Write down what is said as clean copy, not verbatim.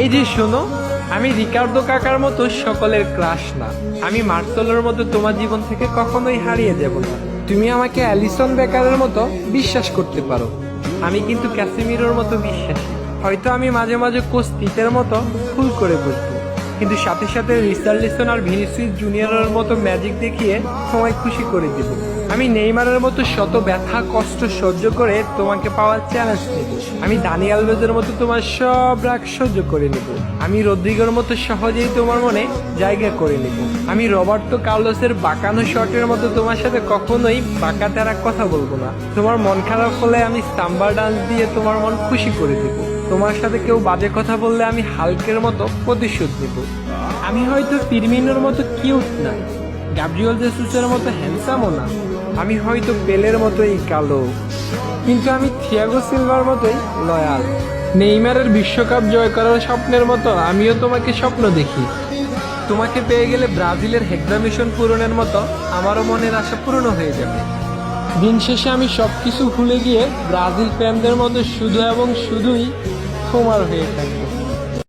এই যে শোনো, আমি রিকার্ডো কাকার মতো সকলের ক্রাশ না, আমি মার্সেলোর মতো তোমার জীবন থেকে কখনোই হারিয়ে যাব না। তুমি আমাকে অ্যালিসন বেকারের মতো বিশ্বাস করতে পারো, আমি কিন্তু ক্যাসিমিরোর মতো বিশ্বাসী। হয়তো আমি মাঝে মাঝে কোচ তিতের মতো ভুল করে বসবো, কিন্তু সাথে সাথে রিচার্লিসন আর ভিনিসিয়াস জুনিয়রের মতো ম্যাজিক দেখিয়ে তোমায় খুশি করে দিব। আমি নেইমারের মতো শত ব্যথা কষ্ট সহ্য করে তোমাকে পাওয়ার চ্যালেঞ্জ নেব। আমি দানি আলভেজের মতো তোমার সব রাগ সহ্য করে নেব। আমি রদ্রিগোর মতো সহজেই তোমার মনে জায়গা করে নেব। আমি রবার্তো কার্লোসের বাঁকানো শটের মতো তোমার সাথে কখনোই বাঁকা তেরা কথা বলবো না। তোমার মন খারাপ হলে আমি সাম্বা ডান্স দিয়ে তোমার মন খুশি করে দেব। তোমার সাথে কেউ বাজে কথা বললে আমি হালকের মতো প্রতিশোধ নেব। আমি হয়তো ফিরমিনোর মতো কিউট না, গ্যাব্রিয়েল জেসুসের মতো হ্যান্ডসামও না, আমি হয়তো পেলের মতোই কালো, কিন্তু আমি থিয়াগো সিলভার মতোই লয়াল। নেইমারের বিশ্বকাপ জয় করার স্বপ্নের মতো আমিও তোমাকে স্বপ্ন দেখি। তোমাকে পেয়ে গেলে ব্রাজিলের হেক্সা মিশন পূরণের মতো আমারও মনের আশা পূর্ণ হয়ে যাবে। দিন শেষে আমি সবকিছু ভুলে গিয়ে ব্রাজিল ফ্যানদের মতো শুধু এবং শুধুই তোমার হয়ে থাকবো।